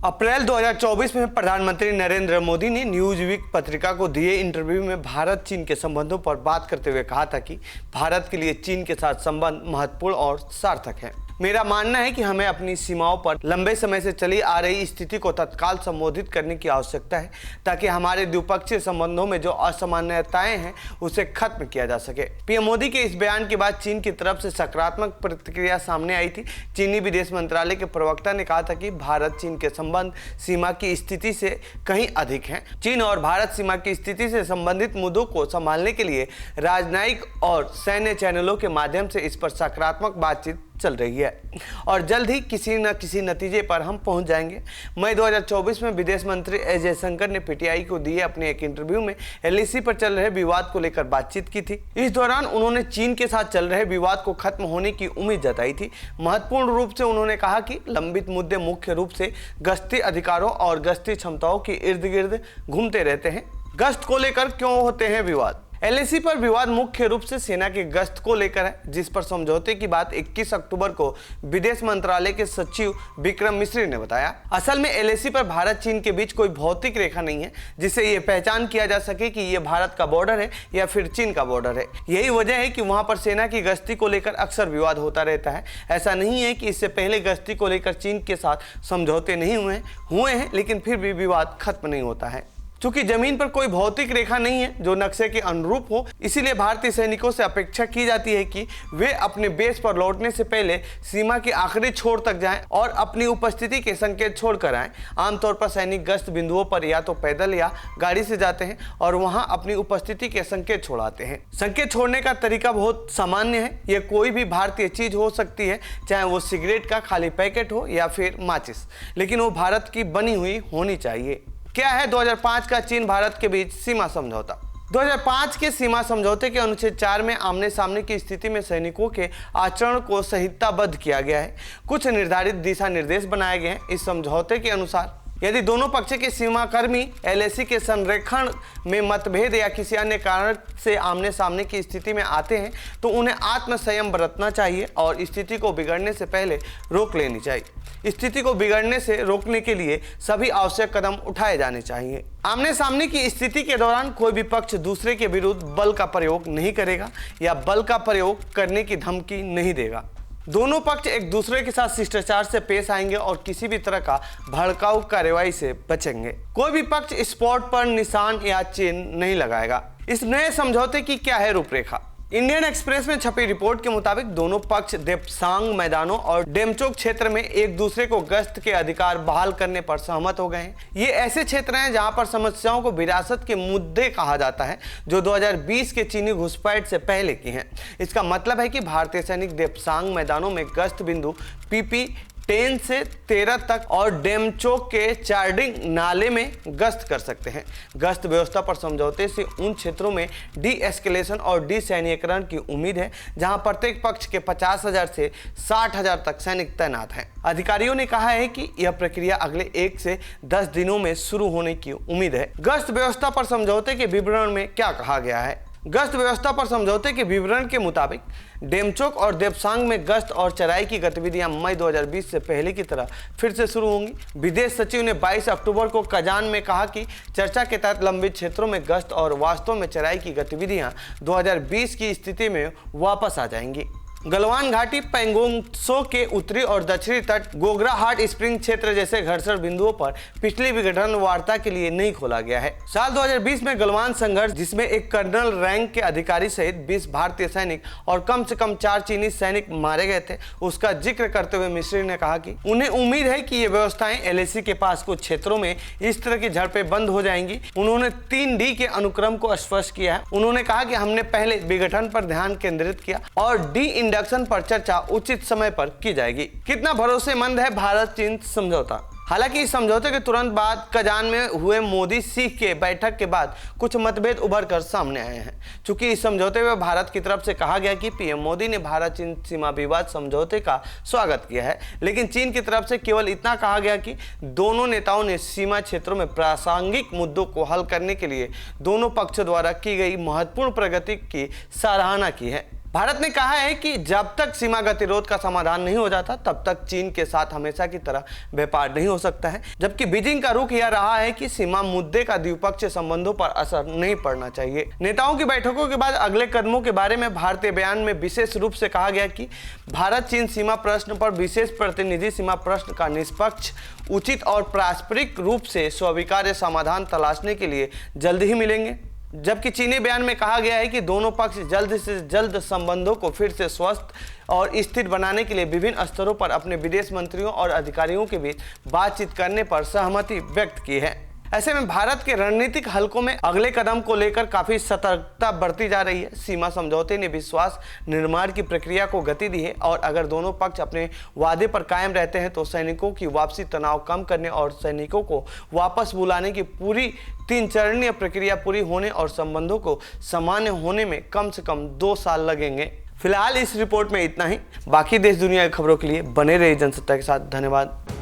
अप्रैल 2024 में प्रधानमंत्री नरेंद्र मोदी ने न्यूज वीक पत्रिका को दिए इंटरव्यू में भारत चीन के संबंधों पर बात करते हुए कहा था कि भारत के लिए चीन के साथ संबंध महत्वपूर्ण और सार्थक है। मेरा मानना है कि हमें अपनी सीमाओं पर लंबे समय से चली आ रही स्थिति को तत्काल संबोधित करने की आवश्यकता है ताकि हमारे द्विपक्षीय संबंधों में जो असामान्यताएं हैं उसे खत्म किया जा सके। पीएम मोदी के इस बयान के बाद चीन की तरफ से सकारात्मक प्रतिक्रिया सामने आई थी। चीनी विदेश मंत्रालय के प्रवक्ता ने कहा था कि भारत चीन के संबंध सीमा की स्थिति से कहीं अधिक हैं। चीन और भारत सीमा की स्थिति से संबंधित मुद्दों को संभालने के लिए राजनयिक और सैन्य चैनलों के माध्यम से इस पर सकारात्मक बातचीत चल रही है और जल्द ही किसी न किसी नतीजे पर हम पहुंच जाएंगे। मई 2024 में विदेश मंत्री एस जयशंकर ने पीटीआई को दिए अपने एक इंटरव्यू में एलएसी पर चल रहे विवाद को लेकर बातचीत की थी। इस दौरान उन्होंने चीन के साथ चल रहे विवाद को खत्म होने की उम्मीद जताई थी। महत्वपूर्ण रूप से उन्होंने कहा कि लंबित मुद्दे मुख्य रूप से गश्ती अधिकारों और गश्ती क्षमताओं के इर्द गिर्द घूमते रहते हैं। गश्त को लेकर क्यों होते हैं विवाद? एलएसी पर विवाद मुख्य रूप से सेना की गश्त को लेकर है, जिस पर समझौते की बात 21 अक्टूबर को विदेश मंत्रालय के सचिव विक्रम मिश्री ने बताया। असल में एलएसी पर भारत चीन के बीच कोई भौतिक रेखा नहीं है जिससे ये पहचान किया जा सके कि ये भारत का बॉर्डर है या फिर चीन का बॉर्डर है। यही वजह है कि वहां पर सेना की गश्ती को लेकर अक्सर विवाद होता रहता है। ऐसा नहीं है कि इससे पहले गश्ती को लेकर चीन के साथ समझौते नहीं हुए हैं लेकिन फिर भी विवाद खत्म नहीं होता है। चूंकि जमीन पर कोई भौतिक रेखा नहीं है जो नक्शे के अनुरूप हो, इसीलिए भारतीय सैनिकों से अपेक्षा की जाती है कि वे अपने बेस पर लौटने से पहले सीमा के आखिरी छोर तक जाएं और अपनी उपस्थिति के संकेत छोड़कर आएं। आमतौर पर सैनिक गश्त बिंदुओं पर या तो पैदल या गाड़ी से जाते हैं और वहां अपनी उपस्थिति के संकेत छोड़ाते हैं। संकेत छोड़ने का तरीका बहुत सामान्य है। यह कोई भी भारतीय चीज हो सकती है, चाहे वो सिगरेट का खाली पैकेट हो या फिर माचिस, लेकिन वो भारत की बनी हुई होनी चाहिए। क्या है 2005 का चीन भारत के बीच सीमा समझौता? 2005 के सीमा समझौते के अनुच्छेद 4 में आमने सामने की स्थिति में सैनिकों के आचरण को संहिताबद्ध किया गया है। कुछ निर्धारित दिशा निर्देश बनाए गए हैं। इस समझौते के अनुसार यदि दोनों पक्ष के सीमाकर्मी एलएसी के संरेखण में मतभेद या किसी अन्य कारण से आमने सामने की स्थिति में आते हैं तो उन्हें आत्मसंयम बरतना चाहिए और स्थिति को बिगड़ने से पहले रोक लेनी चाहिए। स्थिति को बिगड़ने से रोकने के लिए सभी आवश्यक कदम उठाए जाने चाहिए। आमने सामने की स्थिति के दौरान कोई भी पक्ष दूसरे के विरुद्ध बल का प्रयोग नहीं करेगा या बल का प्रयोग करने की धमकी नहीं देगा। दोनों पक्ष एक दूसरे के साथ शिष्टाचार से पेश आएंगे और किसी भी तरह का भड़काऊ कार्रवाई से बचेंगे। कोई भी पक्ष स्पॉट पर निशान या चिन्ह नहीं लगाएगा। इस नए समझौते की क्या है रूपरेखा? इंडियन एक्सप्रेस में छपी रिपोर्ट के मुताबिक दोनों पक्ष देप्सांग मैदानों और डेमचोक क्षेत्र में एक दूसरे को गश्त के अधिकार बहाल करने पर सहमत हो गए हैं। ये ऐसे क्षेत्र हैं जहां पर समस्याओं को विरासत के मुद्दे कहा जाता है जो 2020 के चीनी घुसपैठ से पहले की हैं। इसका मतलब है कि भारतीय सैनिक देप्सांग मैदानों में गश्त बिंदु पीपी 10 से 13 तक और डेमचोक के चार्डिंग नाले में गश्त कर सकते हैं। गश्त व्यवस्था पर समझौते से उन क्षेत्रों में डी एस्केलेशन और डी सैन्यीकरण की उम्मीद है जहां प्रत्येक पक्ष के 50,000 से 60,000 तक सैनिक तैनात हैं। अधिकारियों ने कहा है कि यह प्रक्रिया अगले 1 से 10 दिनों में शुरू होने की उम्मीद है। गश्त व्यवस्था पर समझौते के विवरण में क्या कहा गया है? गश्त व्यवस्था पर समझौते के विवरण के मुताबिक डेमचोक और देप्सांग में गश्त और चराई की गतिविधियां मई 2020 से पहले की तरह फिर से शुरू होंगी। विदेश सचिव ने 22 अक्टूबर को कजान में कहा कि चर्चा के तहत लंबित क्षेत्रों में गश्त और वास्तव में चराई की गतिविधियां 2020 की स्थिति में वापस आ जाएंगी। गलवान घाटी, पैंगोंग त्सो के उत्तरी और दक्षिणी तट, गोगरा हॉट स्प्रिंग क्षेत्र जैसे घर्षण बिंदुओं पर पिछली विघटन वार्ता के लिए नहीं खोला गया है। साल 2020 में गलवान संघर्ष, जिसमें एक कर्नल रैंक के अधिकारी सहित 20 भारतीय सैनिक और कम से कम 4 चीनी सैनिक मारे गए थे, उसका जिक्र करते हुए मिश्री ने कहा कि उन्हें उम्मीद है कि ये व्यवस्थाएं एलएसी के पास कुछ क्षेत्रों में इस तरह की झड़पें बंद हो जाएंगी। उन्होंने 3D के अनुक्रम को स्पष्ट किया है। उन्होंने कहा कि हमने पहले विघटन पर ध्यान केंद्रित किया और डी इंडक्शन पर चर्चा उचित समय पर की जाएगी। कितना भरोसेमंद है भारत चीन समझौता? हालांकि इस समझौते के तुरंत बाद कजान में हुए मोदी सीख के बैठक के बाद कुछ मतभेद उभर कर सामने आए हैं। चूंकि इस समझौते में भारत की तरफ से कहा गया कि पीएम मोदी ने भारत चीन सीमा विवाद समझौते का स्वागत किया है, लेकिन चीन की तरफ से केवल इतना कहा गया कि दोनों नेताओं ने सीमा क्षेत्रों में प्रासंगिक मुद्दों को हल करने के लिए दोनों पक्षों द्वारा की गई महत्वपूर्ण प्रगति की सराहना की है। भारत ने कहा है कि जब तक सीमा गतिरोध का समाधान नहीं हो जाता तब तक चीन के साथ हमेशा की तरह व्यापार नहीं हो सकता है, जबकि बीजिंग का रुख यह रहा है कि सीमा मुद्दे का द्विपक्षीय संबंधों पर असर नहीं पड़ना चाहिए। नेताओं की बैठकों के बाद अगले कदमों के बारे में भारतीय बयान में विशेष रूप से कहा गया कि भारत चीन सीमा प्रश्न पर विशेष प्रतिनिधि सीमा प्रश्न का निष्पक्ष, उचित और पारस्परिक रूप से स्वीकार्य समाधान तलाशने के लिए जल्द ही मिलेंगे। जबकि चीनी बयान में कहा गया है कि दोनों पक्ष जल्द से जल्द संबंधों को फिर से स्वस्थ और स्थिर बनाने के लिए विभिन्न स्तरों पर अपने विदेश मंत्रियों और अधिकारियों के बीच बातचीत करने पर सहमति व्यक्त की है। ऐसे में भारत के रणनीतिक हलकों में अगले कदम को लेकर काफी सतर्कता बरती जा रही है। सीमा समझौते ने विश्वास निर्माण की प्रक्रिया को गति दी है और अगर दोनों पक्ष अपने वादे पर कायम रहते हैं तो सैनिकों की वापसी, तनाव कम करने और सैनिकों को वापस बुलाने की पूरी 3 चरणीय प्रक्रिया पूरी होने और संबंधों को सामान्य होने में कम से कम 2 साल लगेंगे। फिलहाल इस रिपोर्ट में इतना ही। बाकी देश दुनिया की खबरों के लिए बने रहिए जनसत्ता के साथ। धन्यवाद।